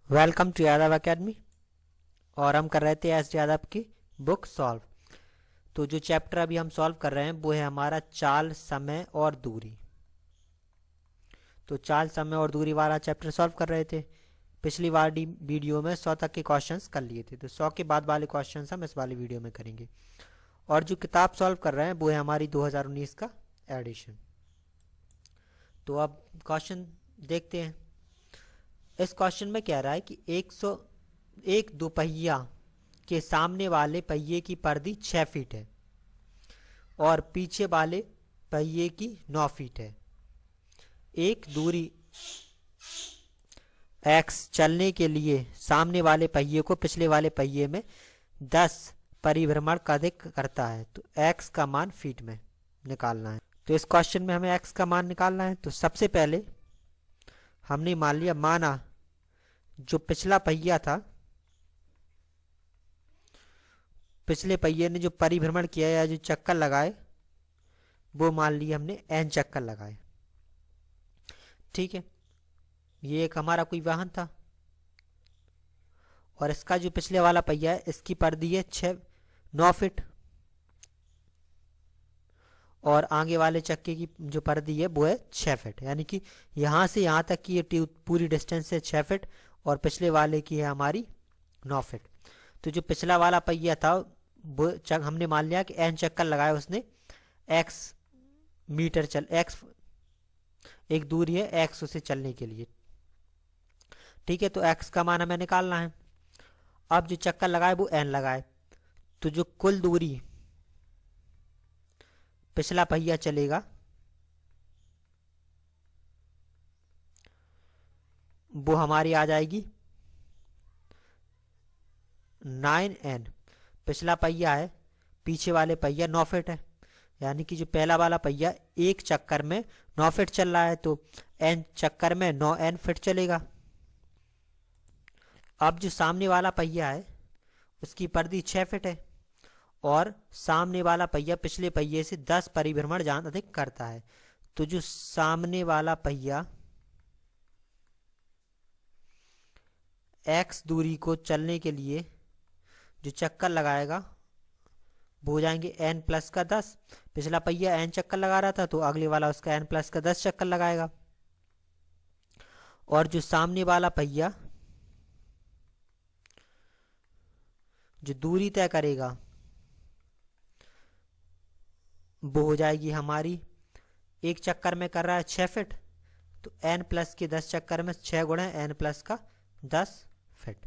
Welcome to Yadav academy. और हम कर रहे थे एस यादव की बुक सॉल्व। तो जो चैप्टर अभी हम सॉल्व कर रहे हैं वो है हमारा चाल, समय और दूरी। तो चाल, समय और दूरी वाला चैप्टर सॉल्व कर रहे थे। पिछली वाली वीडियो में 100 तक के क्वेश्चंस कर लिए थे, तो 100 के बाद वाले क्वेश्चंस हम इस वाली वीडियो में करेंगे। और जो किताब सॉल्व कर रहे हैं वो है हमारी 2019 का एडिशन। तो अब क्वेश्चन देखते हैं। इस क्वेश्चन में कह रहा है कि 101 दोपहिया के सामने वाले पहिए की परिधि 6 फीट है और पीछे वाले पहिए की 9 फीट है। एक दूरी x चलने के लिए सामने वाले पहिए को पिछले वाले पहिए में 10 परिभ्रमण अधिक करता है, तो x का मान फीट में निकालना है। तो इस क्वेश्चन में हमें x का मान निकालना है। तो सबसे पहले हमने माना जो पिछला पहिया था, पिछले पहिए ने जो परिभ्रमण किया या जो चक्कर लगाए वो मान लिया हमने n चक्कर लगाए। ठीक है, ये एक हमारा कोई वाहन था और इसका जो पिछले वाला पहिया है इसकी परिधि है 9 फीट और आगे वाले चक्के की जो परिधि है वो है 6 फीट, यानी कि यहाँ से यहाँ तक की ये पूरी डिस्टेंस है 6 फीट और पिछले वाले की है हमारी 9 फीट। तो जो पिछला वाला पहिया था वो हमने मान लिया कि n चक्कर लगाए उसने, x मीटर x एक दूरी है x उसे चलने के लिए। ठीक है, तो x का मान हमें निकालना है। अब जो चक्कर लगाए वो n लगाए, तो जो कुल दूरी पिछला पहिया चलेगा वो हमारी आ जाएगी 9n। पिछला पहिया है, पीछे वाले पहिया 9 फीट है, यानी कि जो पहला वाला पहिया एक चक्कर में 9 फीट चल रहा है तो n चक्कर में 9n फीट चलेगा। अब जो सामने वाला पहिया है उसकी परिधि 6 फीट है और सामने वाला पहिया पिछले पहिए से 10 परिभ्रमण ज्यादा अधिक करता है। तो जो सामने वाला पहिया x दूरी को चलने के लिए जो चक्कर लगाएगा वो हो जाएंगे n प्लस का 10। पिछला पहिया n चक्कर लगा रहा था तो अगले वाला उसका n प्लस का 10 चक्कर लगाएगा। और जो सामने वाला पहिया जो दूरी तय करेगा वो हो जाएगी हमारी, एक चक्कर में कर रहा है 6 फीट, तो n प्लस के 10 चक्कर में 6 गुणा n प्लस का 10 फीट,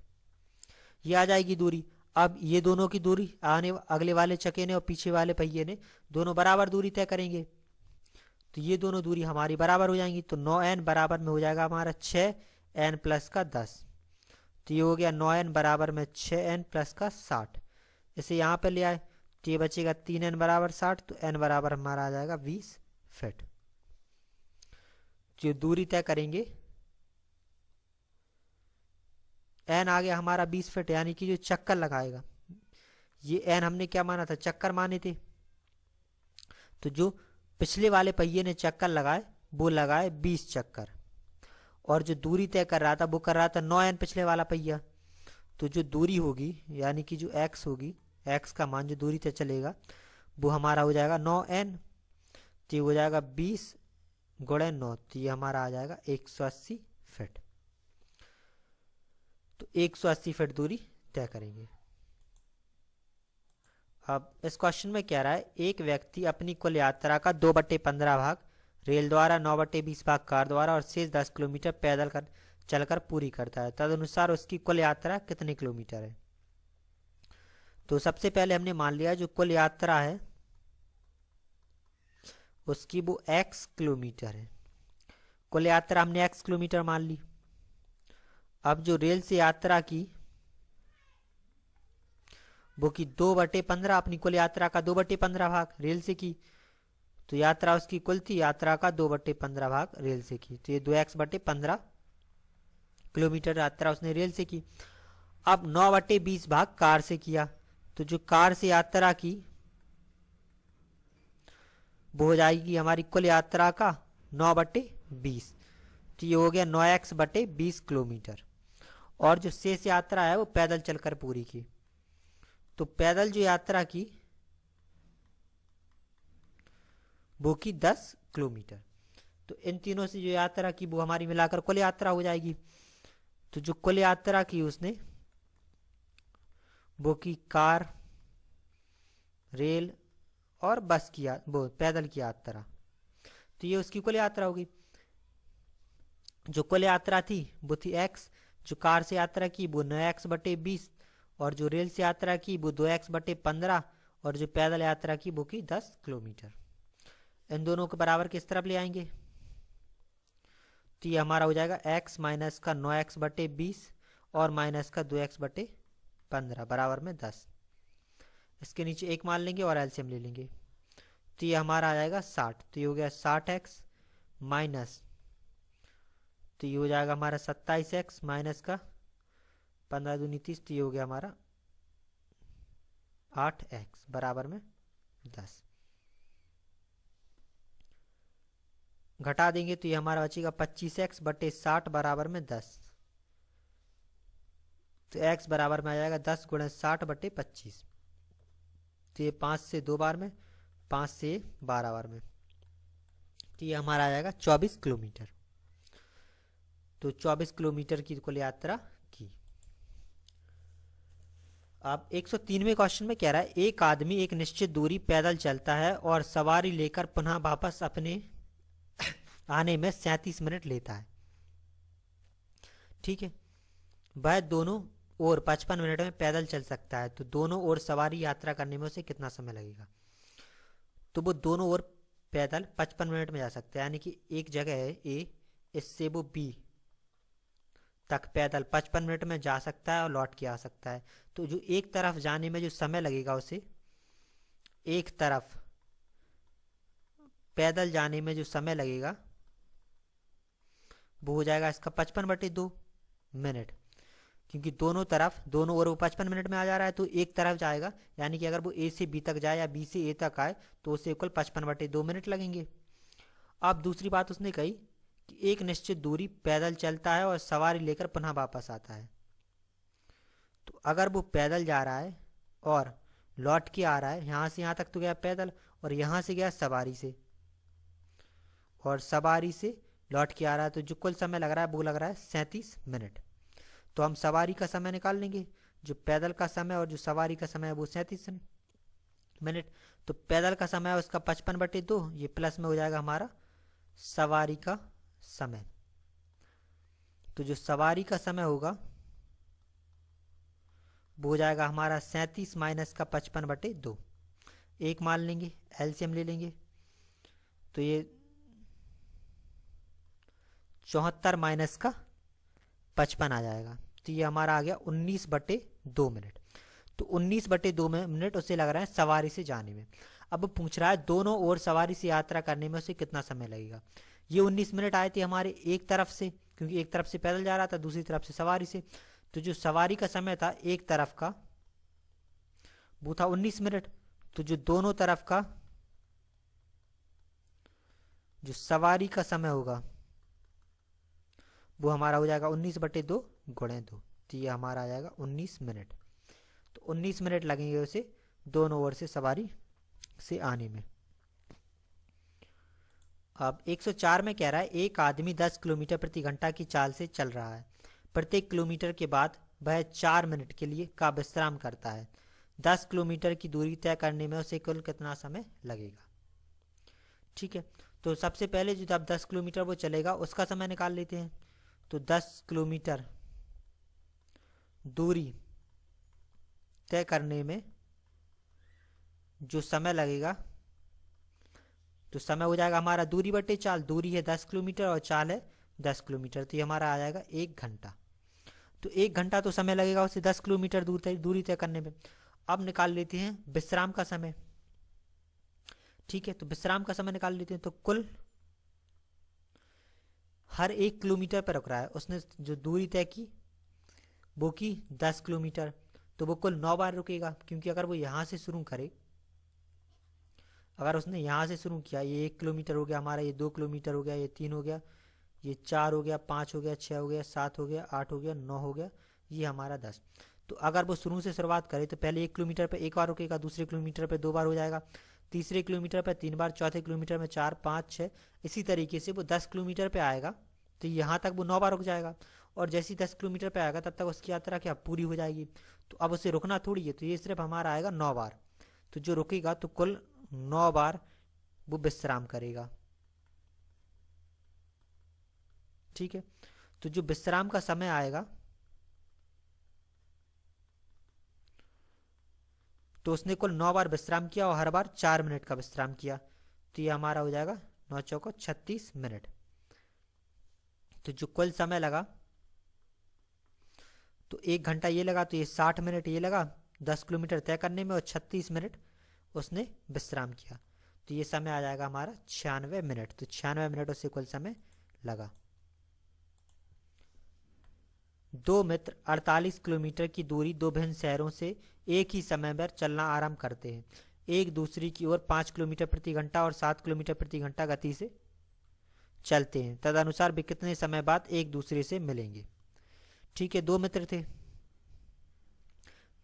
ये आ जाएगी दूरी। अब ये दोनों की दूरी अगले वाले चक्के ने और पीछे वाले पहिए ने दोनों बराबर दूरी तय करेंगे, तो ये दोनों दूरी हमारी बराबर हो जाएंगी। तो 9n बराबर में हो जाएगा हमारा 6n प्लस का 10, तो ये हो गया 9n बराबर में 6n प्लस का 60। इसे यहाँ पे ले आए तो ये बचेगा 3n बराबर 60, तो n बराबर हमारा आ जाएगा 20 फीट। जो दूरी तय करेंगे n आ गया हमारा 20 फीट, यानी कि जो चक्कर लगाएगा, ये n हमने क्या माना था, चक्कर माने थे। तो जो पिछले वाले पहिए ने चक्कर लगाए वो लगाए 20 चक्कर और जो दूरी तय कर रहा था वो कर रहा था 9n पिछले वाला पहिया। तो जो दूरी होगी यानी कि जो x होगी, x का मान जो दूरी तय चलेगा वो हमारा हो जाएगा 9n, तो ये हो जाएगा 20 गुणे 9, तो ये हमारा आ जाएगा 180 फीट। तो 180 फीट दूरी तय करेंगे। अब इस क्वेश्चन में कह रहा है एक व्यक्ति अपनी कुल यात्रा का 2/15 भाग रेल द्वारा, 9/20 भाग कार द्वारा और शेष 10 किलोमीटर पैदल चलकर पूरी करता है। तदनुसार उसकी कुल यात्रा कितने किलोमीटर है। तो सबसे पहले हमने मान लिया जो कुल यात्रा है उसकी वो x किलोमीटर है। कुल यात्रा हमने x किलोमीटर मान ली। अब जो रेल से यात्रा की वो की 2/15, अपनी कुल यात्रा का 2/15 भाग रेल से की, तो यात्रा उसकी कुल थी, यात्रा का 2/15 भाग रेल से की, तो ये 2x/15 किलोमीटर यात्रा उसने रेल से की। अब 9/20 भाग कार से किया, तो जो कार से यात्रा की वो हो जाएगी हमारी कुल यात्रा का 9/20, तो ये हो गया 9x/20 किलोमीटर। और जो शेष यात्रा है वो पैदल चलकर पूरी की। तो पैदल जो यात्रा की वो की 10 किलोमीटर। तो इन तीनों से जो यात्रा की वो हमारी मिलाकर कुल यात्रा हो जाएगी। तो जो कुल यात्रा की उसने वो की कार, रेल और बस की वो पैदल की यात्रा। तो ये उसकी कुल यात्रा होगी। जो कुल यात्रा थी वो थी x, जो कार से यात्रा की वो 9x/20, और जो रेल से यात्रा की वो 2x/15, और जो पैदल यात्रा की वो की 10 किलोमीटर। इन दोनों के बराबर किस तरफ ले आएंगे? तो ये हमारा हो जाएगा x माइनस का 9x/20 और माइनस का 2x/15 बराबर में 10। इसके नीचे एक मान लेंगे और एलसीएम ले लेंगे। तो ये हमारा आ जाएगा 60। तो ये हो गया 60x माइनस, तो ये हो जाएगा हमारा 27x माइनस का 15 दूनी 30, तो ये हो गया हमारा 8x बराबर में 10। घटा देंगे तो ये हमारा बचेगा 25x/60 बराबर में 10। तो x बराबर में आ जाएगा 10 गुणे 60/25। तो ये 5 से 2 बार में, 5 से 12 बार में, तो ये हमारा आ जाएगा 24 किलोमीटर। तो 24 किलोमीटर की कुल यात्रा की। अब 103वें क्वेश्चन में कह रहा है एक आदमी एक निश्चित दूरी पैदल चलता है और सवारी लेकर पुनः वापस अपने आने में 37 मिनट लेता है। ठीक है, वह दोनों ओर 55 मिनट में पैदल चल सकता है, तो दोनों ओर सवारी यात्रा करने में उसे कितना समय लगेगा? तो वो दोनों ओर पैदल 55 मिनट में जा सकता है, यानी कि एक जगह है ए, इससे वो बी तक पैदल 55 मिनट में जा सकता है और लौट के आ सकता है। तो जो एक तरफ जाने में जो समय लगेगा उसे, एक तरफ पैदल जाने में जो समय लगेगा वो हो जाएगा इसका 55/2 मिनट, क्योंकि दोनों तरफ, दोनों ओर वो 55 मिनट में आ जा रहा है, तो एक तरफ जाएगा, यानी कि अगर वो ए से बी तक जाए या बी से ए तक आए तो उसे कुल 55/2 मिनट लगेंगे। अब दूसरी बात उसने कही कि एक निश्चित दूरी पैदल चलता है और सवारी लेकर पुनः वापस आता है। तो अगर वो पैदल जा रहा है और लौट के आ रहा है, यहाँ से यहाँ तक तो गया पैदल, और यहाँ से गया सवारी से, और सवारी से लौट के आ रहा है, तो जो कुल समय लग रहा है वो लग रहा है 37 मिनट। तो हम सवारी का समय निकाल लेंगे, जो पैदल का समय और जो सवारी का समय है वो 37 मिनट। तो पैदल का समय है उसका 55/2, ये प्लस में हो जाएगा हमारा सवारी का समय। तो जो सवारी का समय होगा वो हो जाएगा हमारा 37 माइनस का 55/2। एक मान लेंगे, एलसीएम ले लेंगे, तो ये 74 माइनस का 55 आ जाएगा। तो ये हमारा आ गया 19/2 मिनट। तो 19/2 मिनट उसे लग रहा है सवारी से जाने में। अब पूछ रहा है दोनों ओर सवारी से यात्रा करने में उसे कितना समय लगेगा। ये 19 मिनट आए थे हमारे एक तरफ से, क्योंकि एक तरफ से पैदल जा रहा था, दूसरी तरफ से सवारी से। तो जो सवारी का समय था एक तरफ का वो था 19 मिनट, तो जो दोनों तरफ का जो सवारी का समय होगा वो हमारा हो जाएगा 19/2 गुणे 2। तो ये हमारा आ जाएगा 19 मिनट। तो 19 मिनट लगेंगे उसे दोनों ओर से सवारी से आने में। अब 104 में कह रहा है एक आदमी 10 किलोमीटर प्रति घंटा की चाल से चल रहा है। प्रत्येक किलोमीटर के बाद वह 4 मिनट के लिए का विश्राम करता है। 10 किलोमीटर की दूरी तय करने में उसे कुल कितना समय लगेगा? ठीक है, तो सबसे पहले जो जब 10 किलोमीटर वो चलेगा उसका समय निकाल लेते हैं। तो 10 किलोमीटर दूरी तय करने में जो समय लगेगा, तो समय हो जाएगा हमारा दूरी बटे चाल। दूरी है 10 किलोमीटर और चाल है 10 किलोमीटर, तो ये हमारा आ जाएगा 1 घंटा। तो 1 घंटा तो समय लगेगा उसे 10 किलोमीटर दूरी तय करने में। अब निकाल लेते हैं विश्राम का समय। ठीक है, तो विश्राम का समय निकाल लेते हैं। तो कुल हर 1 किलोमीटर पर रुक रहा है, उसने जो दूरी तय की वो की 10 किलोमीटर, तो वो कुल 9 बार रुकेगा, क्योंकि अगर वो यहाँ से शुरू करे, अगर उसने यहाँ से शुरू किया, ये 1 किलोमीटर हो गया हमारा, ये 2 किलोमीटर हो गया, ये 3 हो गया, ये 4 हो गया, 5 हो गया, 6 हो गया, 7 हो गया, 8 हो गया, 9 हो गया, ये हमारा 10। तो अगर वो शुरू से शुरुआत करे तो पहले 1 किलोमीटर पे एक बार रुकेगा, दूसरे किलोमीटर पे 2 बार हो जाएगा, तीसरे किलोमीटर पे 3 बार, चौथे किलोमीटर में 4, 5, 6, इसी तरीके से वो 10 किलोमीटर पे आएगा तो यहाँ तक वो 9 बार रुक जाएगा। और जैसे ही 10 किलोमीटर पे आएगा तब तक उसकी यात्रा क्या पूरी हो जाएगी। तो अब उसे रुकना थोड़ी है, तो ये सिर्फ हमारा आएगा 9 बार। तो जो रुकेगा तो कुल 9 बार वो विश्राम करेगा। ठीक है, तो जो विश्राम का समय आएगा तो उसने कुल 9 बार विश्राम किया और हर बार 4 मिनट का विश्राम किया। तो ये हमारा हो जाएगा 9 चौको 36 मिनट। तो जो कुल समय लगा तो 1 घंटा ये लगा, तो ये 60 मिनट ये लगा 10 किलोमीटर तय करने में, और 36 मिनट उसने विश्राम किया। तो ये समय आ जाएगा हमारा 96 मिनट। तो 96 मिनट उससे कुल समय लगा। दो मित्र 48 किलोमीटर की दूरी दो भिन्न शहरों से एक ही समय पर चलना आरंभ करते हैं। एक दूसरे की ओर 5 किलोमीटर प्रति घंटा और 7 किलोमीटर प्रति घंटा गति से चलते हैं। तदनुसार वे कितने समय बाद एक दूसरे से मिलेंगे। ठीक है, दो मित्र थे,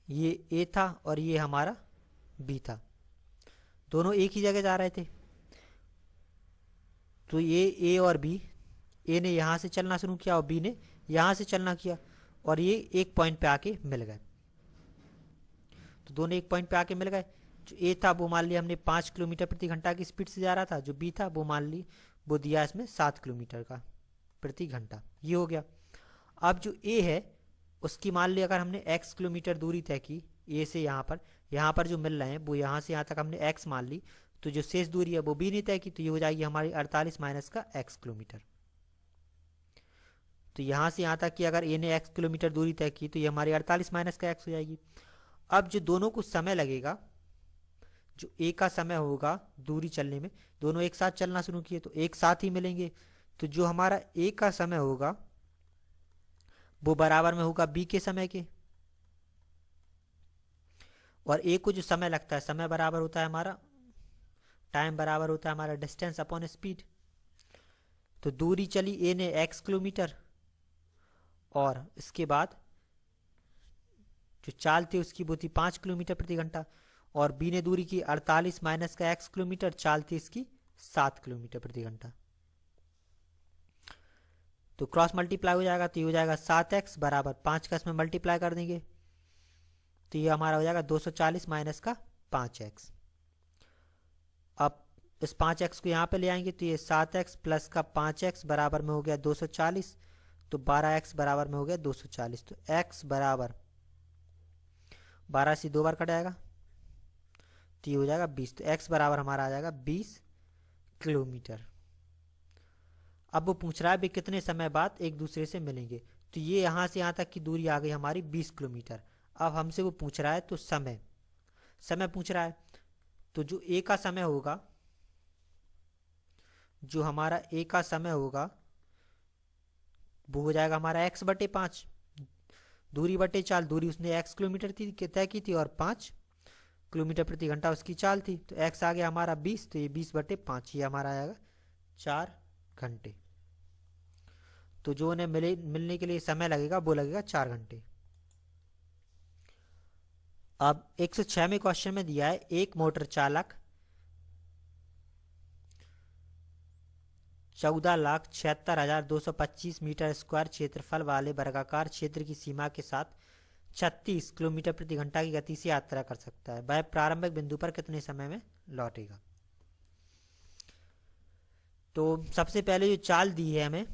ये ए था और ये हमारा बी था। दोनों एक ही जगह जा रहे थे। तो ये ए और बी, ए ने यहाँ से चलना शुरू किया और बी ने यहाँ से चलना किया, और ये एक पॉइंट पे आके मिल गए। तो दोनों एक पॉइंट पे आके मिल गए। जो ए था वो मान लिया हमने 5 किलोमीटर प्रति घंटा की स्पीड से जा रहा था, जो बी था वो मान ली वो दिया इसमें 7 किलोमीटर का प्रति घंटा। ये हो गया। अब जो ए है उसकी मान ली अगर हमने x किलोमीटर दूरी तय की ए से यहाँ पर जो मिल रहे हैं वो यहाँ से यहाँ तक हमने x मान ली, तो जो शेष दूरी है वो बी ने तय की, तो ये हो जाएगी हमारी 48 माइनस का x किलोमीटर। तो यहाँ से यहाँ तक की अगर ए ने x किलोमीटर दूरी तय की तो ये हमारी 48 माइनस का x हो जाएगी। अब जो दोनों को समय लगेगा, जो ए का समय होगा दूरी चलने में, दोनों एक साथ चलना शुरू किए तो एक साथ ही मिलेंगे। तो जो हमारा ए का समय होगा वो बराबर में होगा बी के समय के, और ए को जो समय लगता है, समय बराबर होता है हमारा टाइम बराबर होता है हमारा डिस्टेंस अपॉन स्पीड। तो दूरी चली ए ने x किलोमीटर, और इसके बाद जो चाल थी उसकी वो थी 5 किलोमीटर प्रति घंटा, और बी ने दूरी की 48 माइनस का x किलोमीटर, चाल थी इसकी 7 किलोमीटर प्रति घंटा। तो क्रॉस मल्टीप्लाई हो जाएगा, तो ये हो जाएगा 7x बराबर 5 का इसमें मल्टीप्लाई कर देंगे तो ये हमारा हो जाएगा 240 माइनस का 5x। अब इस 5x को यहाँ पे ले आएंगे तो ये 7x प्लस का 5x बराबर में हो गया 240, तो 12x बराबर में हो गया 240। तो x बराबर 12 से 2 बार कट जाएगा तो ये हो जाएगा 20। तो x बराबर हमारा आ जाएगा 20 किलोमीटर। अब वो पूछ रहा है भी कितने समय बाद एक दूसरे से मिलेंगे। तो ये यहाँ से यहाँ तक की दूरी आ गई हमारी 20 किलोमीटर। अब हमसे वो पूछ रहा है तो समय पूछ रहा है, तो जो ए का समय होगा, जो हमारा ए का समय होगा वो हो जाएगा हमारा x बटे 5, दूरी बटे चाल, दूरी उसने x किलोमीटर थी तय की थी और 5 किलोमीटर प्रति घंटा उसकी चाल थी, तो x आ गया हमारा 20, तो ये 20 बटे 5 ये हमारा आएगा 4 घंटे। तो जो उन्हें मिलने के लिए समय लगेगा वो लगेगा 4 घंटे। अब 106 में क्वेश्चन में दिया है एक मोटर चालक 14,76,225 मीटर स्क्वायर क्षेत्रफल वाले वर्गाकार क्षेत्र की सीमा के साथ 36 किलोमीटर प्रति घंटा की गति से यात्रा कर सकता है। वह प्रारंभिक बिंदु पर कितने समय में लौटेगा। तो सबसे पहले जो चाल दी है हमें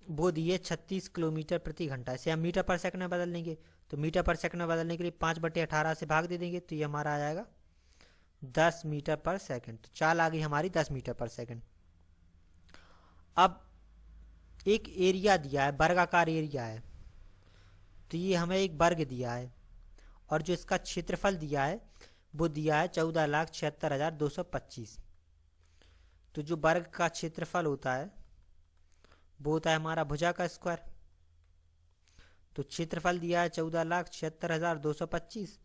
वो दी है 36 किलोमीटर प्रति घंटा। इसे हम मीटर पर सेकंड में बदल लेंगे, तो मीटर पर सेकंड में बदलने के लिए 5/18 से भाग दे देंगे तो ये हमारा आ जाएगा 10 मीटर पर सेकंड। तो चाल आ गई हमारी 10 मीटर पर सेकंड। अब एक एरिया दिया है, वर्गाकार एरिया है, तो ये हमें एक वर्ग दिया है, और जो इसका क्षेत्रफल दिया है वो दिया है 14,76,225। तो जो वर्ग का क्षेत्रफल होता है वो होता है हमारा भुजा का स्क्वायर। तो क्षेत्रफल दिया है 14,76,225,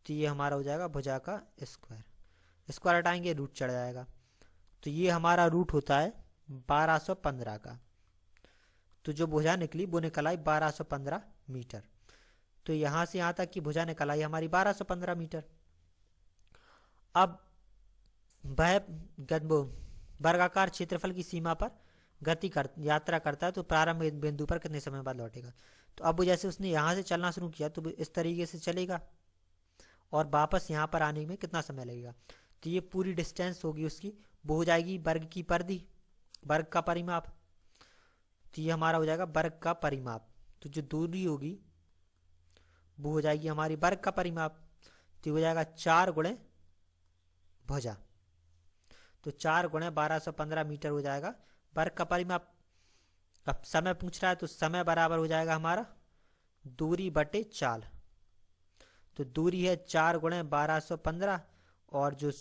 तो ये हमारा हो जाएगा भुजा का स्क्वायर। स्क्वायर हटाएंगे रूट चढ़ जाएगा, तो ये हमारा रूट होता है 1215 का। तो जो भुजा निकली वो निकल आई 1215 मीटर। तो यहाँ से यहाँ तक की भुजा निकल आई हमारी 1215 मीटर। अब वह वर्गाकार क्षेत्रफल की सीमा पर यात्रा करता है, तो प्रारंभ बिंदु पर कितने समय बाद लौटेगा। तो अब जैसे उसने यहाँ से चलना शुरू किया तो इस तरीके से चलेगा और वापस यहाँ पर आने में कितना समय लगेगा। तो ये पूरी डिस्टेंस होगी उसकी, वो हो जाएगी वर्ग की परिधि, वर्ग का परिमाप। तो ये हमारा हो जाएगा वर्ग का परिमाप। तो जो दूरी होगी वो हो जाएगी हमारी वर्ग का परिमाप। तो हो जाएगा 4 गुणे भुजा। तो 4 गुणे 1215 मीटर हो जाएगा वर्ग का परिमाप। अब समय पूछ रहा है तो समय बराबर हो जाएगा हमारा दूरी बटे चाल। तो दूरी है 4 गुणे 1215 और जो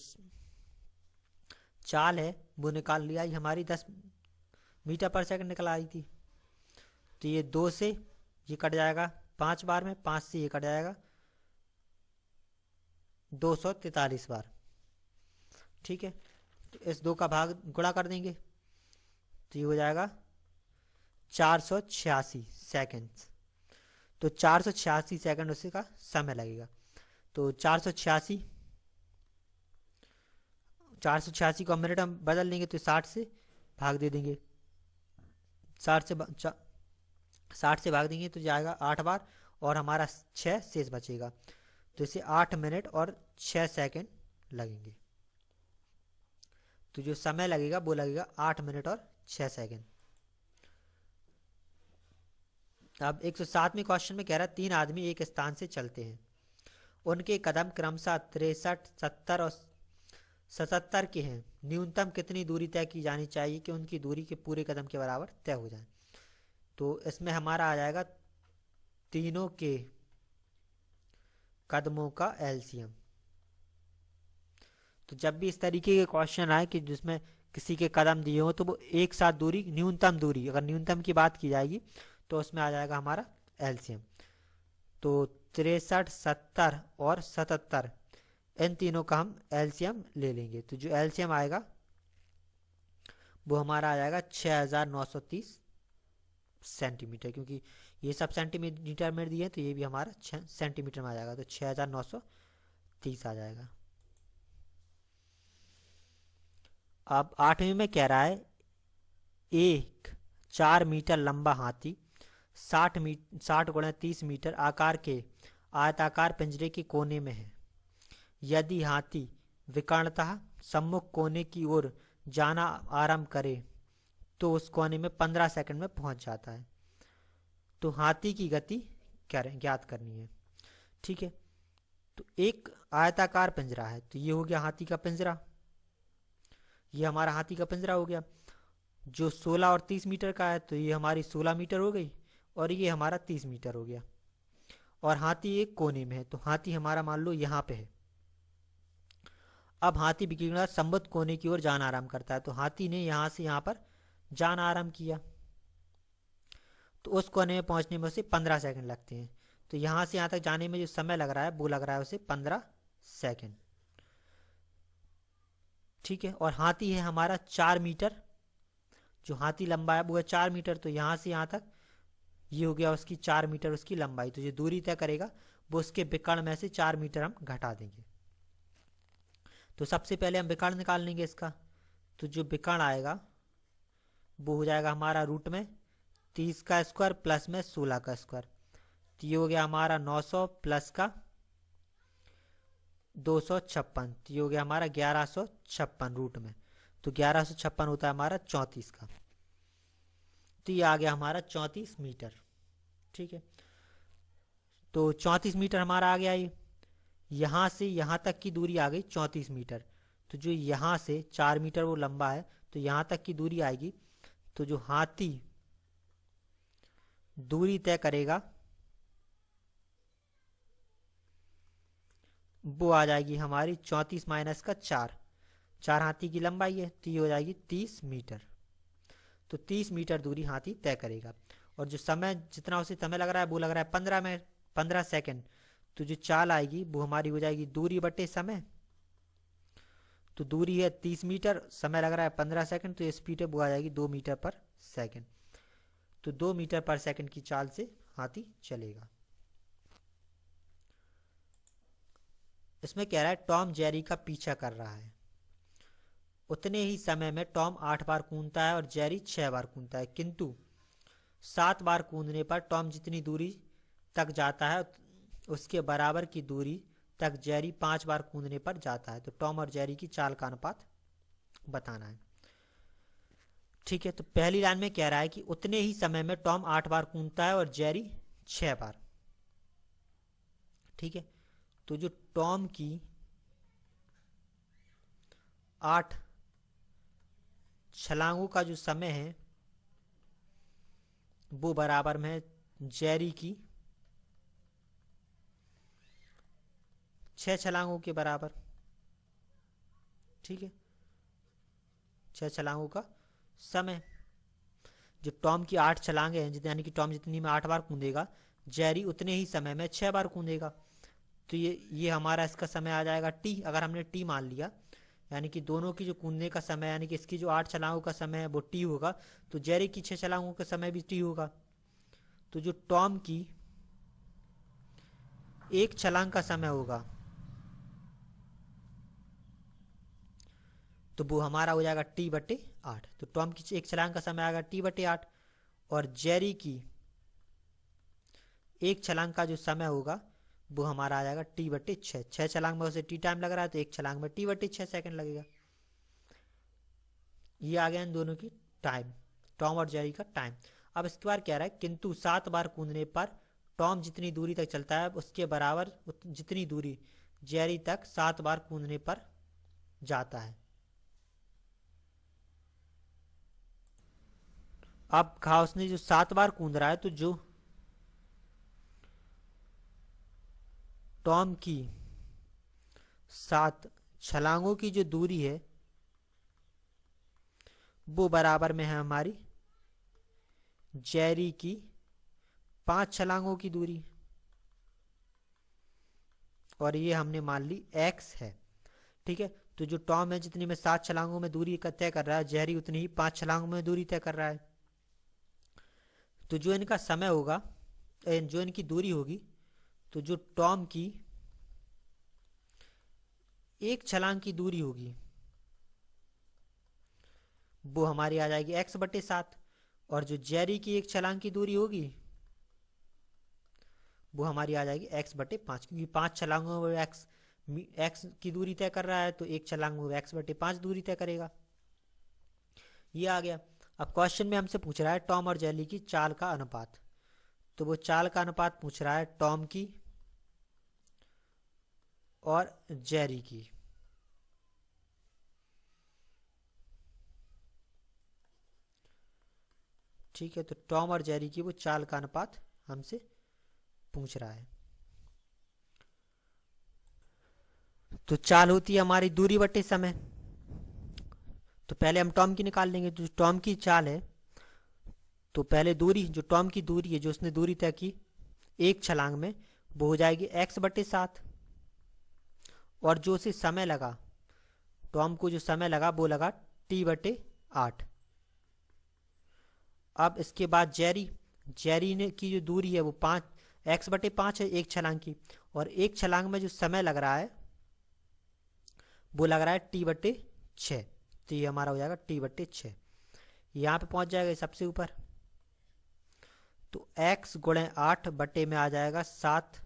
चाल है वो निकाल लिया हमारी 10 मीटर पर सेकंड निकल आई थी। तो ये 2 से ये कट जाएगा 5 बार में, 5 से ये कट जाएगा 243 बार। ठीक है, तो इस 2 का भाग गुणा कर देंगे तो ये हो जाएगा 486 सेकेंड। तो 486 सेकंड उसी का समय लगेगा। तो 486 को मिनट हम बदल देंगे तो 60 से भाग दे देंगे। 60 से भाग देंगे तो जाएगा 8 बार और हमारा 6 शेष बचेगा। तो इसे 8 मिनट और 6 सेकंड लगेंगे। तो जो समय लगेगा वो लगेगा 8 मिनट और 6 सेकंड। अब 107वें क्वेश्चन में कह रहा है 3 आदमी एक स्थान से चलते हैं, उनके कदम क्रमशः 63, 70 और 77 के हैं। न्यूनतम कितनी दूरी तय की जानी चाहिए कि उनकी दूरी के पूरे कदम के बराबर तय हो जाए। तो इसमें हमारा आ जाएगा तीनों के कदमों का एलसीएम। तो जब भी इस तरीके के क्वेश्चन आए कि जिसमें किसी के कदम दिए हो तो वो एक साथ दूरी, न्यूनतम दूरी, अगर न्यूनतम की बात की जाएगी तो उसमें आ जाएगा हमारा एलसीएम। तो 63, 70 और 77 इन तीनों का हम एलसीएम ले लेंगे। तो जो एलसीएम आएगा वो हमारा आ जाएगा 6930 सेंटीमीटर, क्योंकि ये सब सेंटीमीटर में दिए तो ये भी हमारा सेंटीमीटर में आ जाएगा। तो 6930 आ जाएगा। अब 8वीं में कह रहा है एक 4 मीटर लंबा हाथी 60 गुणा 30 मीटर आकार के आयताकार पिंजरे के कोने में है। यदि हाथी विकर्णतः सम्मुख कोने की ओर जाना आरंभ करे तो उस कोने में 15 सेकंड में पहुंच जाता है। तो हाथी की गति ज्ञात करनी है। ठीक है, तो एक आयताकार पिंजरा है, तो ये हो गया हाथी का पिंजरा, ये हमारा हाथी का पिंजरा हो गया जो 16 और 30 मीटर का है। तो ये हमारी 16 मीटर हो गई और ये हमारा 30 मीटर हो गया। और हाथी एक कोने में है, तो हाथी हमारा मान लो यहाँ पे है। अब हाथी विकर्ण संबद्ध कोने की ओर जाना आरंभ करता है। तो हाथी ने यहाँ से यहाँ पर जाना आरंभ किया तो उस कोने में पहुंचने में उसे 15 सेकंड लगते हैं। तो यहाँ से यहाँ तक जाने में जो समय लग रहा है वो लग रहा है उसे 15 सेकंड। ठीक है, और हाथी है हमारा 4 मीटर, जो हाथी लंबा है वो है 4 मीटर। तो यहाँ से यहाँ तक ये हो गया उसकी 4 मीटर उसकी लंबाई। तो जो दूरी तय करेगा वो उसके विकर्ण में से 4 मीटर हम घटा देंगे। तो सबसे पहले हम विकर्ण निकाल लेंगे इसका। तो जो विकर्ण आएगा वो हो जाएगा हमारा रूट में 30 का स्क्वायर प्लस में 16 का स्क्वायर। तो ये हो गया हमारा 900 प्लस का 256, तो ये हो गया हमारा 1156 रूट में। तो 1156 होता है हमारा 34 का। तो ये आ गया हमारा 34 मीटर। ठीक है, तो 34 मीटर हमारा आ गया। ये यहाँ से यहाँ तक की दूरी आ गई 34 मीटर। तो जो यहाँ से 4 मीटर वो लंबा है तो यहाँ तक की दूरी आएगी। तो जो हाथी दूरी तय करेगा वो आ जाएगी हमारी 34 माइनस का 4 हाथी की लंबाई है तो ये हो जाएगी 30 मीटर। तो 30 मीटर दूरी हाथी तय करेगा। और जो समय जितना उसे समय लग रहा है वो लग रहा है 15 सेकंड। तो जो चाल आएगी वो हमारी हो जाएगी दूरी बटे समय। तो दूरी है 30 मीटर, समय लग रहा है 15 सेकंड, तो स्पीड है वो आ जाएगी 2 मीटर पर सेकंड। तो 2 मीटर पर सेकंड की चाल से हाथी चलेगा। इसमें कह रहा है टॉम जेरी का पीछा कर रहा है। उतने ही समय में टॉम 8 बार कूदता है और जेरी 6 बार कूदता है, किंतु 7 बार कूदने पर टॉम जितनी दूरी तक जाता है उसके बराबर की दूरी तक जेरी 5 बार कूदने पर जाता है। तो टॉम और जेरी की चाल का अनुपात बताना है। ठीक है, तो पहली लाइन में कह रहा है कि उतने ही समय में टॉम 8 बार कूदता है और जेरी 6 बार। ठीक है, तो जो टॉम की 8 छलांगों का जो समय है वो बराबर में है जेरी की 6 छलांगों के बराबर। ठीक है, 6 छलांगों का समय। जो टॉम की 8 छलांगे हैं, यानी कि टॉम जितनी में 8 बार कूदेगा, जेरी उतने ही समय में 6 बार कूदेगा। तो ये हमारा इसका समय आ जाएगा टी। अगर हमने टी मान लिया, यानी कि दोनों की जो कूदने का समय, यानी कि इसकी जो 8 छलांगों का समय है वो टी होगा, तो जेरी की 6 छलांगों का समय भी टी होगा। तो जो टॉम की 1 छलांग का समय होगा तो वो हमारा हो जाएगा टी बटे 8। तो टॉम की 1 छलांग का समय आएगा टी बटे 8, और जेरी की 1 छलांग का जो समय होगा वो हमारा आ जाएगा टी बटे 6। 6 छलांग में उसे टी टाइम लग रहा है, तो 1 छलांग में टी बटे 6 सेकंड लगेगा। ये आ गया इन दोनों की टाइम, टॉम और जेरी का टाइम। अब इसके बाद कह रहा है किंतु 7 बार कूदने पर टॉम जितनी दूरी तक चलता है उसके बराबर जितनी दूरी जेरी तक 7 बार कूदने पर जाता है। अब कहा उसने जो 7 बार कूद रहा है, तो जो टॉम की 7 छलांगों की जो दूरी है वो बराबर में है हमारी जेरी की 5 छलांगों की दूरी, और ये हमने मान ली x है। ठीक है, तो जो टॉम है जितनी में 7 छलांगों में दूरी तय कर रहा है, जेरी उतनी ही 5 छलांगों में दूरी तय कर रहा है। तो जो इनका समय होगा, जो इनकी दूरी होगी, तो जो टॉम की 1 छलांग की दूरी होगी वो हमारी आ जाएगी x बटे 7, और जो जेरी की 1 छलांग की दूरी होगी वो हमारी आ जाएगी x बटे 5, क्योंकि 5 छलांगों में x की दूरी तय कर रहा है, तो 1 छलांग में x बटे 5 दूरी तय करेगा। ये आ गया। अब क्वेश्चन में हमसे पूछ रहा है टॉम और जेरी की चाल का अनुपात, तो वो चाल का अनुपात पूछ रहा है टॉम की और जेरी की। ठीक है, तो टॉम और जेरी की वो चाल का अनुपात हमसे पूछ रहा है। तो चाल होती है हमारी दूरी बटे समय। तो पहले हम टॉम की निकाल लेंगे। तो टॉम की चाल है, तो पहले दूरी, जो टॉम की दूरी है, जो उसने दूरी तय की 1 छलांग में, वो हो जाएगी x बटे 7, और जो उसे समय लगा, टॉम को जो समय लगा वो लगा t बटे 8। अब इसके बाद जेरी ने की जो दूरी है वो 5 x बटे 5 है 1 छलांग की, और 1 छलांग में जो समय लग रहा है वो लग रहा है t बटे 6। तो ये हमारा हो जाएगा t बटे 6। यहाँ पे पहुंच जाएगा सबसे ऊपर, तो x गुणे 8 बटे में आ जाएगा 7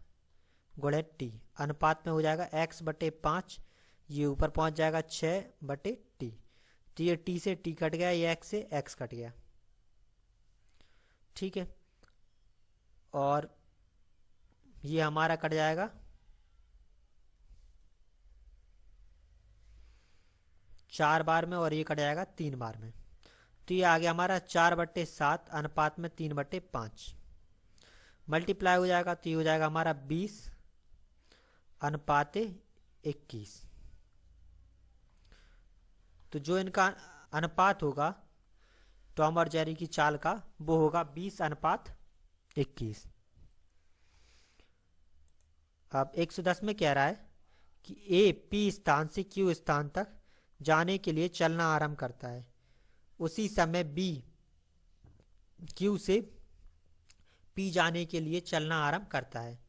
गुणे t, अनुपात में हो जाएगा x बटे 5। ये ऊपर पहुंच जाएगा 6 बटे t। तो ये t से t कट गया, ये x से x कट गया। ठीक है, और ये हमारा कट जाएगा 4 बार में, और ये कट जाएगा 3 बार में। तो ये आ गया हमारा 4 बटे 7 अनुपात में 3 बटे 5, मल्टीप्लाई हो जाएगा, तो ये हो जाएगा हमारा 20 अनुपात 21। तो जो इनका अनुपात होगा टॉम और जेरी की चाल का, वो होगा 20 अनुपात 21। अब 110 में कह रहा है कि ए पी स्थान से क्यू स्थान तक जाने के लिए चलना आरंभ करता है। उसी समय बी क्यू से पी जाने के लिए चलना आरंभ करता है।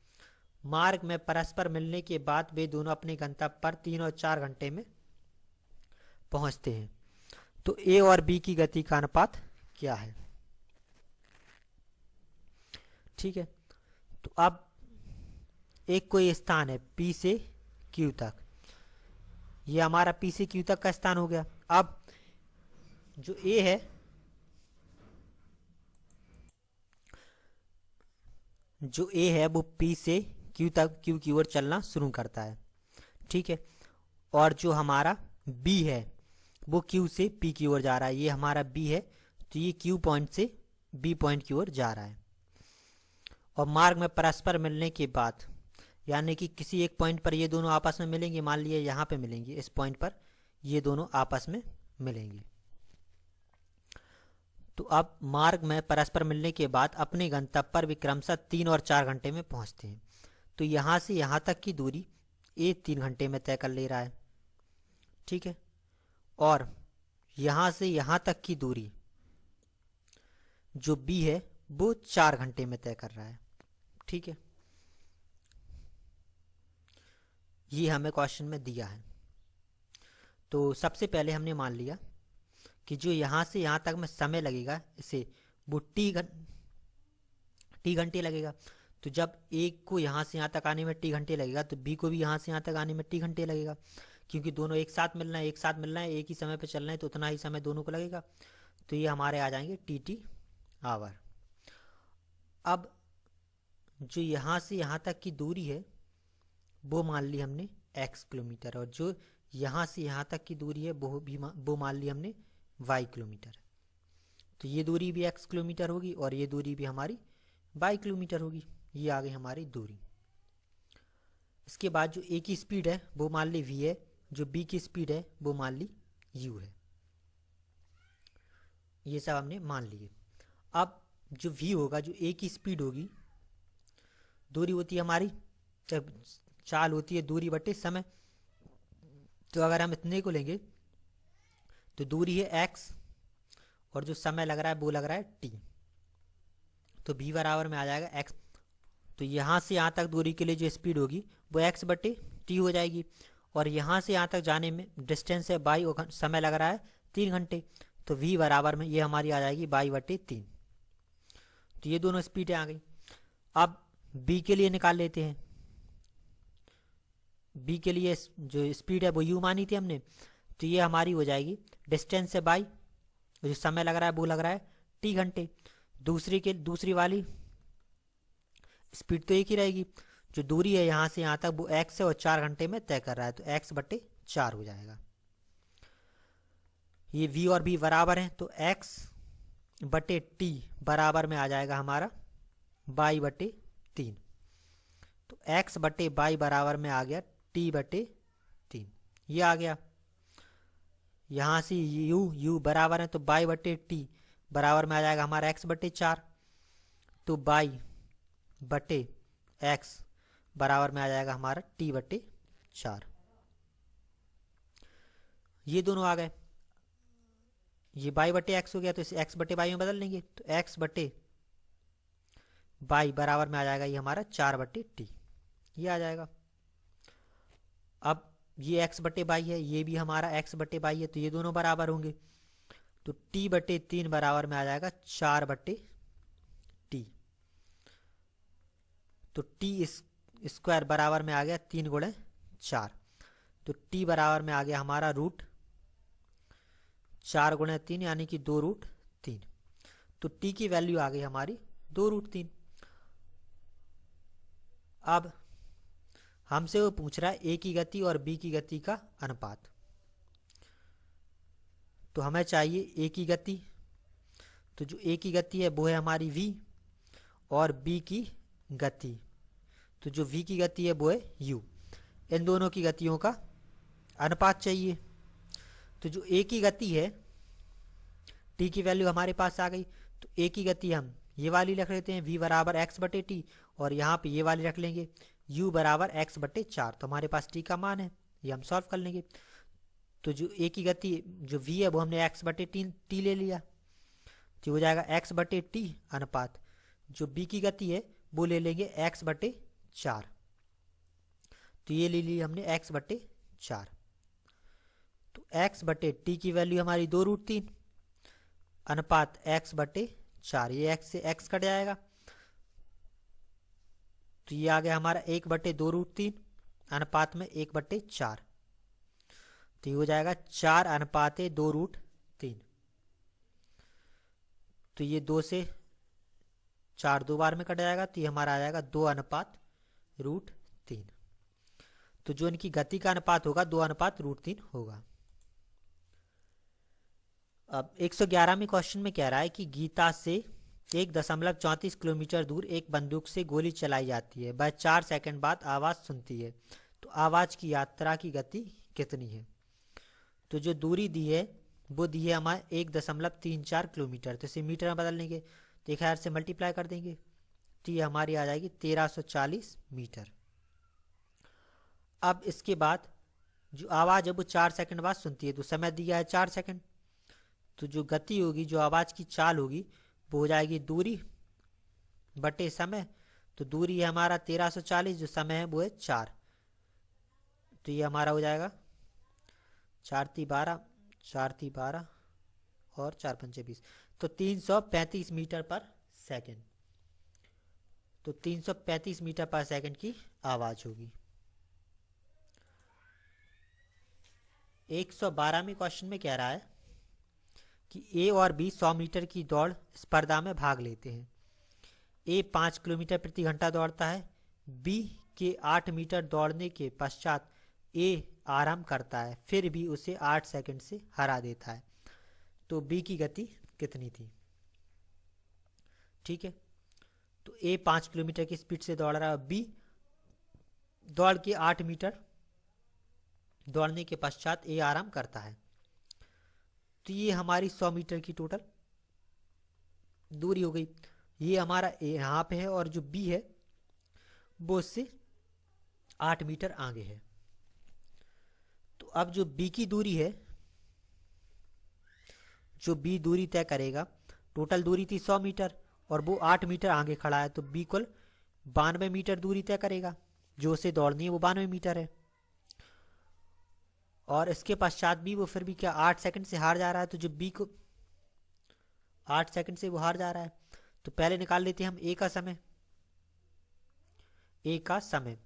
मार्ग में परस्पर मिलने के बाद वे दोनों अपने गंतव्य पर 3 और 4 घंटे में पहुंचते हैं। तो ए और बी की गति का अनुपात क्या है? ठीक है, तो अब एक कोई स्थान है पी से क्यू तक, ये हमारा पी से क्यू तक का स्थान हो गया। अब जो ए है, वो पी से क्यू तक, क्यू की ओर चलना शुरू करता है। ठीक है, और जो हमारा बी है वो क्यू से पी की ओर जा रहा है। ये हमारा बी है, तो ये क्यू पॉइंट से बी पॉइंट की ओर जा रहा है। और मार्ग में परस्पर मिलने के बाद, यानी कि किसी एक पॉइंट पर ये दोनों आपस में मिलेंगे, मान लिया यहाँ पे मिलेंगे, इस पॉइंट पर ये दोनों आपस में मिलेंगे। तो अब मार्ग में परस्पर मिलने के बाद अपने गंतव्य पर वे क्रमशः 3 और 4 घंटे में पहुंचते हैं। तो यहाँ से यहाँ तक की दूरी ए 3 घंटे में तय कर ले रहा है। ठीक है, और यहाँ से यहाँ तक की दूरी जो बी है वो 4 घंटे में तय कर रहा है। ठीक है, ये हमें क्वेश्चन में दिया है। तो सबसे पहले हमने मान लिया कि जो यहाँ से यहाँ तक में समय लगेगा इसे, वो टी घंटे लगेगा। तो जब ए को यहाँ से यहाँ तक आने में टी घंटे लगेगा, तो बी को भी यहाँ से यहाँ तक आने में टी घंटे लगेगा, क्योंकि दोनों एक साथ मिलना है, एक ही समय पे चलना है, तो उतना ही समय दोनों को लगेगा। तो ये हमारे आ जाएंगे टी आवर। अब जो यहाँ से यहाँ तक की दूरी है वो मान ली हमने x किलोमीटर, और जो यहाँ से यहाँ तक की दूरी है वो मान ली हमने y किलोमीटर। तो ये दूरी भी x किलोमीटर होगी और ये दूरी भी हमारी y किलोमीटर होगी। ये आ गई हमारी दूरी। इसके बाद जो a की स्पीड है वो मान ली v है, जो b की स्पीड है वो मान ली u है। ये सब हमने मान लिए। अब जो v होगा, जो a की स्पीड होगी, दूरी होती है हमारी, चाल होती है दूरी बटे समय। तो अगर हम इतने को लेंगे तो दूरी है x और जो समय लग रहा है वो लग रहा है t, तो v बराबर में आ जाएगा x। तो यहाँ से यहाँ तक दूरी के लिए जो स्पीड होगी वो x बटे t हो जाएगी, और यहाँ से यहाँ तक जाने में डिस्टेंस है y और समय लग रहा है 3 घंटे, तो v बराबर में ये हमारी आ जाएगी y बटे 3। तो ये दोनों स्पीडें आ गई। अब b के लिए निकाल लेते हैं। b के लिए जो स्पीड है वो u मानी थी हमने, तो ये हमारी हो जाएगी डिस्टेंस है y, जो समय लग रहा है वो लग रहा है t घंटे। दूसरी वाली स्पीड तो एक ही रहेगी, जो दूरी है यहाँ से यहाँ तक वो x है और 4 घंटे में तय कर रहा है, तो x बटे 4 हो जाएगा। ये v और b बराबर हैं, तो x बटे t बराबर में आ जाएगा हमारा y बटे 3। तो x बटे y बराबर में आ गया t बटे 3। ये आ गया। यहाँ से u बराबर है, तो y बटे t बराबर में आ जाएगा हमारा x बटे 4। तो y बटे x बराबर में आ जाएगा हमारा t बटे 4। ये दोनों आ गए। ये y बटे x हो गया, तो इसे x बटे y में बदल लेंगे, तो x बटे y बराबर में आ जाएगा ये हमारा 4 बटे t। ये आ जाएगा। अब ये x बटे y है, ये भी हमारा x बटे y है, तो ये दोनों बराबर होंगे, तो t बटे 3 बराबर में आ जाएगा 4 बटे t। तो t स्क्वायर बराबर में आ गया 3 गुणे 4, तो t बराबर में आ गया हमारा रूट 4 गुणे 3 यानी कि 2 रूट 3। तो t की वैल्यू आ गई हमारी 2 रूट 3। अब हमसे वो पूछ रहा है a की गति और b की गति का अनुपात। तो हमें चाहिए a की गति, तो जो a की गति है वो है हमारी v, और b की गति, तो जो v की गति है वो है u। इन दोनों की गतियों का अनुपात चाहिए। तो जो a की गति है, t की वैल्यू हमारे पास आ गई, तो a की गति हम ये वाली रख लेते हैं v बराबर x बटे t, और यहाँ पे ये वाली रख लेंगे u बराबर x बटे 4। तो हमारे पास t का मान है, ये हम सॉल्व कर लेंगे। तो जो a की गति जो v है वो हमने x बटे t ले लिया, तो हो जाएगा x बटे टी अनुपात जो b की गति है वो ले लेंगे x बटे 4। तो ये ले ली हमने x बटे 4। तो x बटे टी की वैल्यू हमारी 2√3 अनुपात x बटे 4, ये x से x कट जाएगा तो ये आ गया हमारा 1 बटे 2√3 अनुपात में 1 बटे 4। तो ये हो जाएगा 4 अनुपात 2√3। तो ये 2 से 4 दो बार में कट जाएगा तो ये हमारा आ जाएगा 2/√3। तो जो इनकी गति का अनुपात होगा 2/√3 होगा। अब 111वें क्वेश्चन में कह रहा है कि गीता से 1.34 किलोमीटर दूर एक बंदूक से गोली चलाई जाती है, वह 4 सेकंड बाद आवाज सुनती है, तो आवाज की यात्रा की गति कितनी है। तो जो दूरी दी है वो दी है हमारे 1.34 किलोमीटर, तो इसे मीटर में बदल लेंगे तो 1000 से मल्टीप्लाई कर देंगे तो ये हमारी आ जाएगी 1340 मीटर। अब इसके बाद जो आवाज है वो 4 सेकंड बाद सुनती है, तो समय दिया है 4 सेकंड, तो जो गति होगी जो आवाज की चाल होगी वो हो जाएगी दूरी बटे समय। तो दूरी है हमारा 1340, जो समय है वो है 4, तो ये हमारा हो जाएगा 4 × 12, 4 × 12 और 4 × 5 = 20, तो 335 मीटर पर सेकंड। तो 335 मीटर पर सेकंड की आवाज होगी। 112वें क्वेश्चन में कह रहा है कि ए और बी 100 मीटर की दौड़ स्पर्धा में भाग लेते हैं। ए 5 किलोमीटर प्रति घंटा दौड़ता है, बी के 8 मीटर दौड़ने के पश्चात ए आराम करता है, फिर भी उसे 8 सेकंड से हरा देता है, तो बी की गति कितनी थी। ठीक है, तो ए 5 किलोमीटर की स्पीड से दौड़ रहा है, बी दौड़ के 8 मीटर दौड़ने के पश्चात ए आराम करता है। तो ये हमारी 100 मीटर की टोटल दूरी हो गई। ये हमारा ए यहाँ पे है और जो बी है वो उससे 8 मीटर आगे है। तो अब जो बी की दूरी है, जो बी दूरी तय करेगा, टोटल दूरी थी 100 मीटर और वो 8 मीटर आगे खड़ा है, तो बी कुल 92 मीटर दूरी तय करेगा, जो उसे दौड़नी है वो 92 मीटर है। और इसके पश्चात भी वो फिर भी क्या 8 सेकंड से हार जा रहा है, तो जो बी को 8 सेकंड से वो हार जा रहा है, तो पहले निकाल लेते हैं हम ए का समय। ए का समय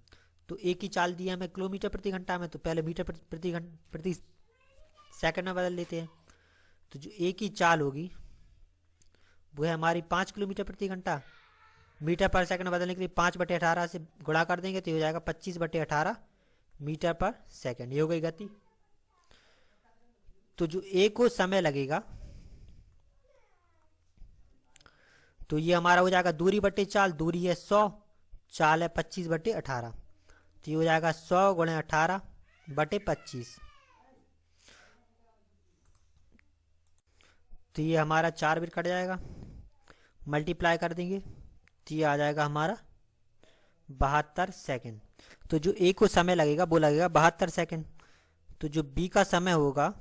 तो ए की चाल दी है हमें किलोमीटर प्रति घंटा में, तो पहले मीटर प्रति सेकंड में बदल लेते हैं। तो जो ए की चाल होगी वो है हमारी 5 किलोमीटर प्रति घंटा, मीटर पर सेकंड बदलने के लिए 5/18 से गुणा कर देंगे तो ये हो जाएगा 25/18 मीटर पर सेकंड। ये हो गई गति। तो जो ए को समय लगेगा तो ये हमारा हो जाएगा दूरी बटे चाल, दूरी है 100, चाल है 25/18, तो ये हो जाएगा 100 × 18/25, तो ये हमारा 4 बिट कट जाएगा, मल्टीप्लाई कर देंगे तो ये आ जाएगा हमारा 72 सेकंड। तो जो ए को समय लगेगा वो लगेगा 72 सेकंड। तो जो बी का समय होगा,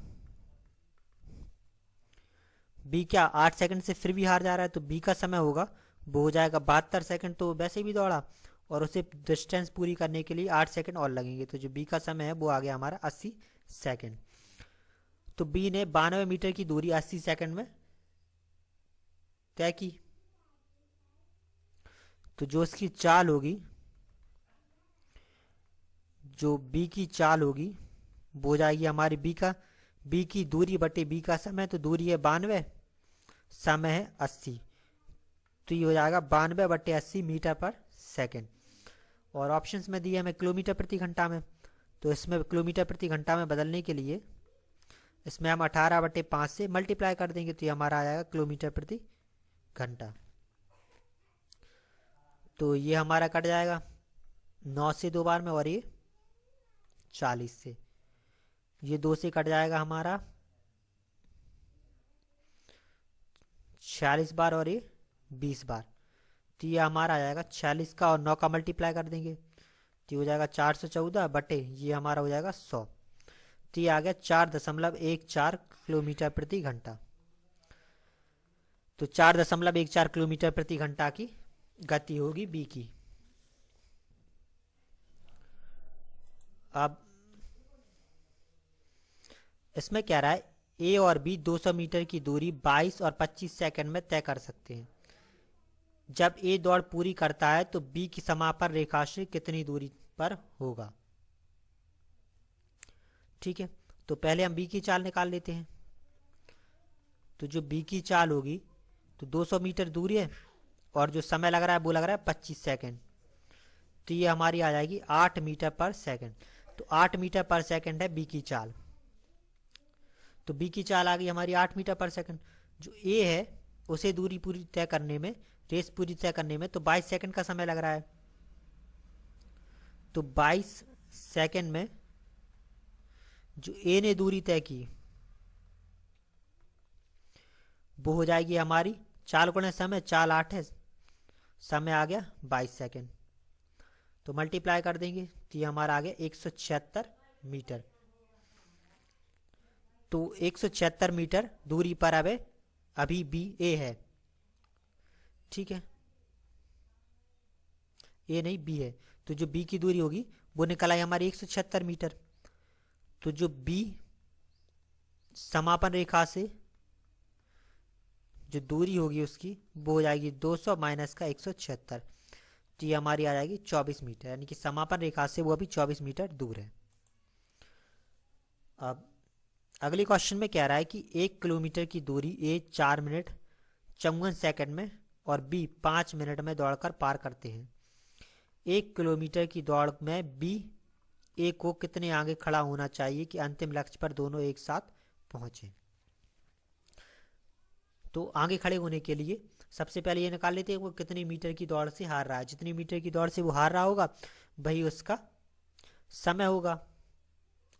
बी क्या 8 सेकंड से फिर भी हार जा रहा है, तो बी का समय होगा वो हो जाएगा 72 सेकंड। तो वैसे भी दौड़ा और उसे डिस्टेंस पूरी करने के लिए 8 सेकंड और लगेंगे, तो जो बी का समय है वो आ गया हमारा 80 सेकंड। तो बी ने 92 मीटर की दूरी 80 सेकंड में तय की। तो जो इसकी चाल होगी, जो बी की चाल होगी वो हो जाएगी हमारी बी की दूरी बटे बी का समय, तो दूरी है 92, समय है 80, तो ये हो जाएगा 92/80 मीटर पर सेकंड। और ऑप्शंस में दिए हमें किलोमीटर प्रति घंटा में, तो इसमें किलोमीटर प्रति घंटा में बदलने के लिए इसमें हम 18/5 से मल्टीप्लाई कर देंगे तो ये हमारा आ जाएगा किलोमीटर प्रति घंटा। तो ये हमारा कट जाएगा 9 से 2 बार में और ये 40 से, ये 2 से कट जाएगा हमारा 46 बार और ये 20 बार, तो ये हमारा आ जाएगा 46 का और 9 का मल्टीप्लाई कर देंगे तो ये हो जाएगा 414 बटे ये हमारा हो जाएगा 100, तो ये आ गया 4.14 किलोमीटर प्रति घंटा। तो 4.14 प्रति घंटा की गति होगी बी की। अब इसमें क्या रहा है, ए और बी 200 मीटर की दूरी 22 और 25 सेकंड में तय कर सकते हैं। जब ए दौड़ पूरी करता है तो बी की समापन रेखा से कितनी दूरी पर होगा। ठीक है, तो पहले हम बी की चाल निकाल लेते हैं। तो जो बी की चाल होगी, तो 200 मीटर दूरी है और जो समय लग रहा है वो लग रहा है 25 सेकंड, तो ये हमारी आ जाएगी 8 मीटर पर सेकंड। तो 8 मीटर पर सेकंड है बी की चाल। तो बी की चाल आ गई हमारी 8 मीटर पर सेकंड। जो ए है उसे दूरी पूरी तय करने में, रेस पूरी तय करने में तो 22 सेकंड का समय लग रहा है। तो 22 सेकंड में जो ए ने दूरी तय की वो हो जाएगी हमारी 4 गुणे समय, 4 8 है, समय आ गया 22 सेकंड। तो मल्टीप्लाई कर देंगे तो ये हमारा आ गया 176 मीटर। तो 176 मीटर दूरी पर अब अभी बी ए है। ठीक है, ए नहीं बी है, तो जो बी की दूरी होगी वो निकल आई हमारी 176 मीटर। तो जो बी समापन रेखा से जो दूरी होगी उसकी वो हो जाएगी 200 माइनस का 176, तो ये हमारी आ जाएगी 24 मीटर, यानी कि समापन रेखा से वो अभी 24 मीटर दूर है। अब अगले क्वेश्चन में कह रहा है कि 1 किलोमीटर की दूरी ए 4 मिनट 54 सेकंड में और बी 5 मिनट में दौड़कर पार करते हैं। 1 किलोमीटर की दौड़ में बी ए को कितने आगे खड़ा होना चाहिए कि अंतिम लक्ष्य पर दोनों एक साथ पहुंचे। तो आगे खड़े होने के लिए सबसे पहले ये निकाल लेते हैं वो कितनी मीटर की दौड़ से हार रहा है। जितनी मीटर की दौड़ से वो हार रहा होगा वही उसका समय होगा,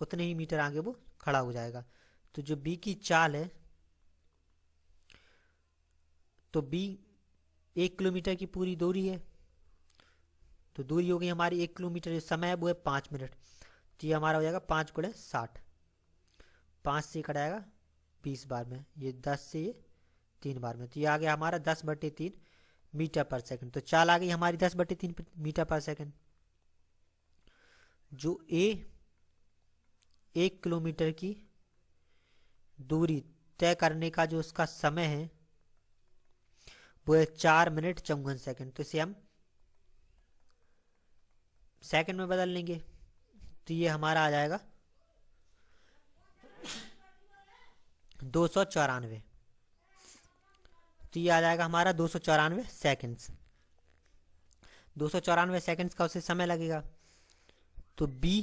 उतने ही मीटर आगे वो खड़ा हो जाएगा। तो जो बी की चाल है, तो बी 1 किलोमीटर की पूरी दूरी है, तो दूरी हो गई हमारी 1 किलोमीटर, जो समय है वो है 5 मिनट। तो ये हमारा हो जाएगा 5 गुणे 60, 5 से कटाएगा 20 बार में, ये 10 से ये 3 बार में, तो ये आ गया हमारा 10/3 मीटर पर सेकंड। तो चाल आ गई हमारी 10/3 मीटर पर सेकंड। जो ए 1 किलोमीटर की दूरी तय करने का जो उसका समय है वो है 4 मिनट 54 सेकंड। तो इसे हम सेकंड में बदल लेंगे तो ये हमारा आ जाएगा 294। तो ये आ जाएगा हमारा 294 सेकंड्स। 294 सेकंड्स का उसे समय लगेगा। तो बी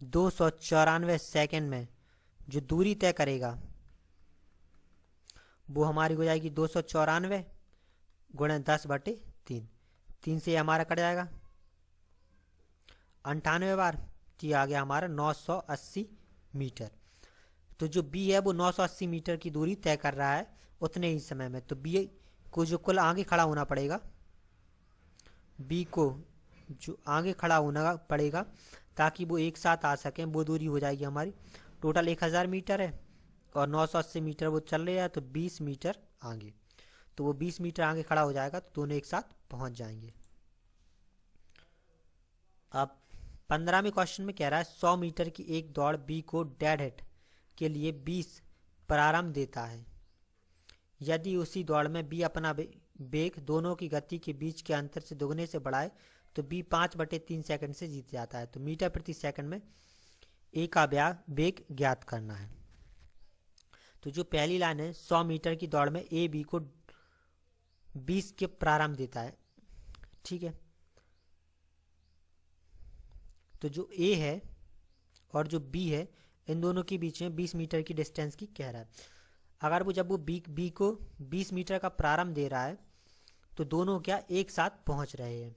294 सेकंड में जो दूरी तय करेगा वो हमारी हो जाएगी 294 गुणे 10/3, 3 से हमारा कट जाएगा 98 बार, तो ये आ गया हमारा 980 मीटर। तो जो बी है वो 980 मीटर की दूरी तय कर रहा है उतने ही समय में। तो बी को जो कुल आगे खड़ा होना पड़ेगा, बी को जो आगे खड़ा होना पड़ेगा ताकि वो एक साथ आ सकें, वो दूरी हो जाएगी हमारी टोटल 1000 मीटर है और 980 मीटर वो चल रहा है, तो 20 मीटर आगे, तो वो 20 मीटर आगे खड़ा हो जाएगा, तो दोनों एक साथ पहुंच जाएंगे। अब 15वें क्वेश्चन में कह रहा है 100 मीटर की एक दौड़ बी को डेड हिट के लिए 20 प्रारंभ देता है। यदि उसी दौड़ में बी अपना वेग दोनों की गति के बीच के अंतर से दोगुने से बढ़ाए तो बी 5/3 सेकंड से जीत जाता है। तो मीटर प्रति सेकंड में ए का वेग ज्ञात करना है। तो जो पहली लाइन है 100 मीटर की दौड़ में ए बी को 20 के प्रारंभ देता है। ठीक है, तो जो ए है और जो बी है इन दोनों के बीच में 20 मीटर की डिस्टेंस की कह रहा है। अगर वो जब वो बी को 20 मीटर का प्रारंभ दे रहा है तो दोनों क्या एक साथ पहुंच रहे हैं।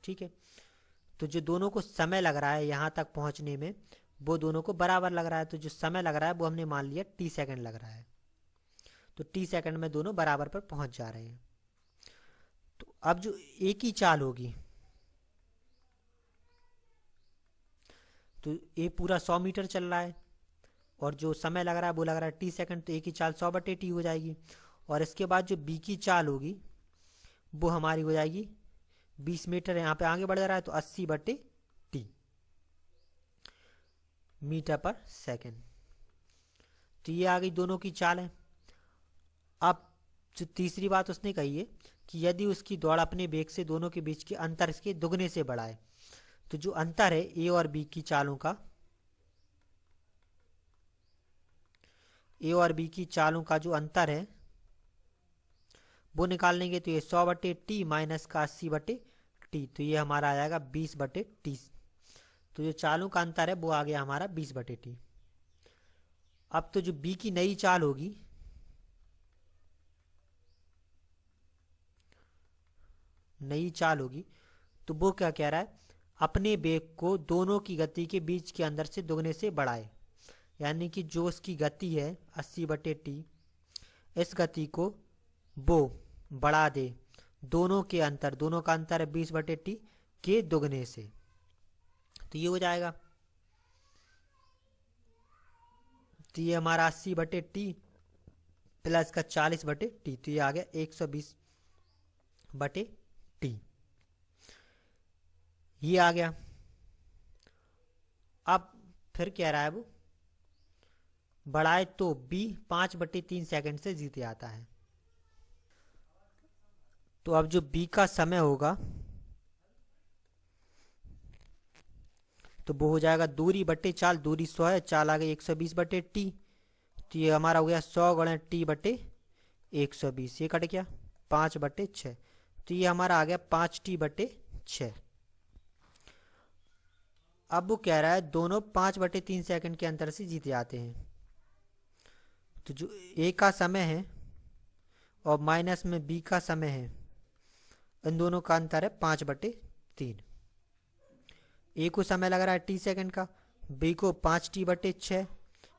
ठीक है, तो जो दोनों को समय लग रहा है यहाँ तक पहुंचने में वो दोनों को बराबर लग रहा है। तो जो समय लग रहा है वो हमने मान लिया टी सेकंड लग रहा है, तो टी सेकंड में दोनों बराबर पर पहुंच जा रहे हैं। तो अब जो एक ही चाल होगी, तो ये पूरा 100 मीटर चल रहा है और जो समय लग रहा है वो लग रहा है टी सेकंड, तो एक ही चाल 100/t हो जाएगी। और इसके बाद जो बी की चाल होगी वो हमारी हो जाएगी 20 मीटर, यहाँ पे आगे बढ़ जा रहा है तो 80/t मीटर पर सेकेंड। तो ये आ गई दोनों की चाल है। अब जो तीसरी बात उसने कही है कि यदि उसकी दौड़ अपने वेग से दोनों के बीच के अंतर इसके दुगने से बड़ा है, तो जो अंतर है ए और बी की चालों का, ए और बी की चालों का जो अंतर है वो निकाल लेंगे। तो ये 100/t माइनस का 80/t, तो ये हमारा आ जाएगा 20/t। तो जो चालों का अंतर है वो आ गया हमारा 20/t। अब तो जो बी की नई चाल होगी, तो वो क्या कह रहा है, अपने वेग को दोनों की गति के बीच के अंदर से दुगने से बढ़ाए। यानी कि जो उसकी गति है 80/t, इस गति को वो बढ़ा दे दोनों का अंतर है 20/t के दुगने से। तो ये हो जाएगा, तो ये हमारा 80/t प्लस का 40/t, तो ये आ गया 120/t, ये आ गया। अब फिर कह रहा है वो बढ़ाए तो b 5/3 सेकंड से जीते आता है। तो अब जो b का समय होगा तो वो हो जाएगा दूरी बटे चाल, दूरी 100 है, चाल आ गई 120/t, तो ये हमारा हो गया 100 × t/120, ये कट गया 5/6, तो ये हमारा आ गया 5t/6। अब वो कह रहा है दोनों 5/3 सेकंड के अंतर से जीते जाते हैं। तो जो ए का समय है और माइनस में बी का समय है, इन दोनों का अंतर है 5/3। ए को समय लग रहा है t सेकंड का, बी को 5t/6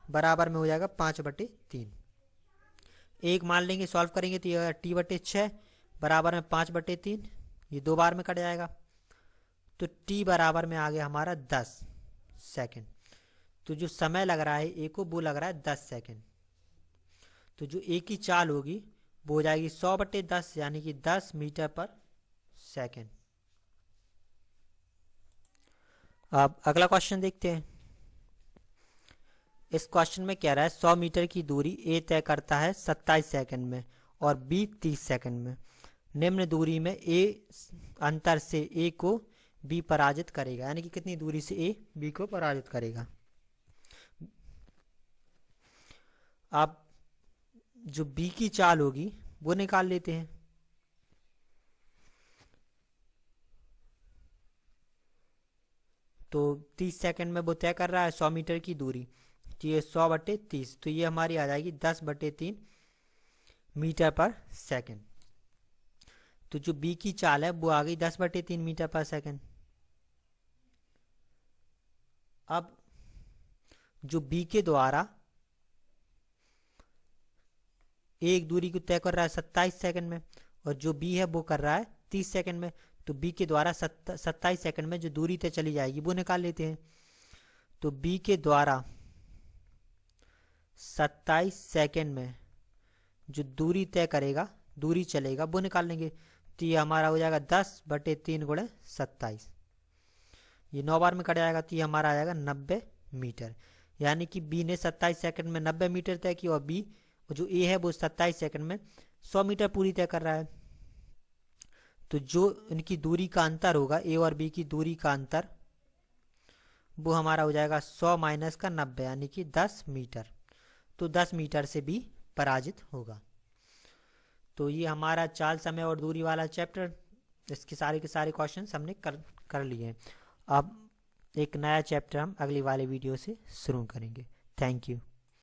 बराबर में हो जाएगा 5/3। एक मान लेंगे, सॉल्व करेंगे तो ये t/6 बराबर में 5/3, ये 2 बार में कट जाएगा। तो t बराबर में आ गया हमारा 10 सेकंड। तो जो समय लग रहा है ए को वो लग रहा है 10 सेकंड। तो जो ए की चाल होगी वो हो जाएगी 100/10 यानी कि 10 मीटर पर सेकंड। अब अगला क्वेश्चन देखते हैं। इस क्वेश्चन में कह रहा है 100 मीटर की दूरी ए तय करता है 27 सेकंड में और बी 30 सेकंड में। निम्न दूरी में ए अंतर से ए को बी पराजित करेगा, यानी कि कितनी दूरी से ए बी को पराजित करेगा। अब जो बी की चाल होगी वो निकाल लेते हैं। तो 30 सेकंड में वो तय कर रहा है 100 मीटर की दूरी, तो ये 100/30, तो ये हमारी आ जाएगी 10/3 मीटर पर सेकंड। तो जो बी की चाल है वो आ गई 10/3 मीटर पर सेकंड। अब जो बी के द्वारा एक दूरी को तय कर रहा है 27 सेकंड में और जो बी है वो कर रहा है 30 सेकंड में, तो बी के द्वारा 27 सेकंड में जो दूरी तय चली जाएगी वो निकाल लेते हैं। तो बी के द्वारा 27 सेकंड में जो दूरी तय करेगा, दूरी चलेगा, वो निकाल लेंगे। तो ये हमारा हो जाएगा 10/3 × 27, ये 9 बार में कट जाएगा, तो ये हमारा आ जाएगा 90 मीटर। यानी कि बी ने 27 सेकंड में 90 मीटर तय किया और बी जो ए है वो 27 सेकंड में 100 मीटर पूरी तय कर रहा है। तो जो इनकी दूरी का अंतर होगा, ए और बी की दूरी का अंतर, वो हमारा हो जाएगा 100 माइनस का 90 यानी कि 10 मीटर। तो 10 मीटर से बी पराजित होगा। तो ये हमारा चाल, समय और दूरी वाला चैप्टर, इसके सारे के सारे क्वेश्चन हमने कर लिए हैं। अब एक नया चैप्टर हम अगली वाले वीडियो से शुरू करेंगे। Thank you.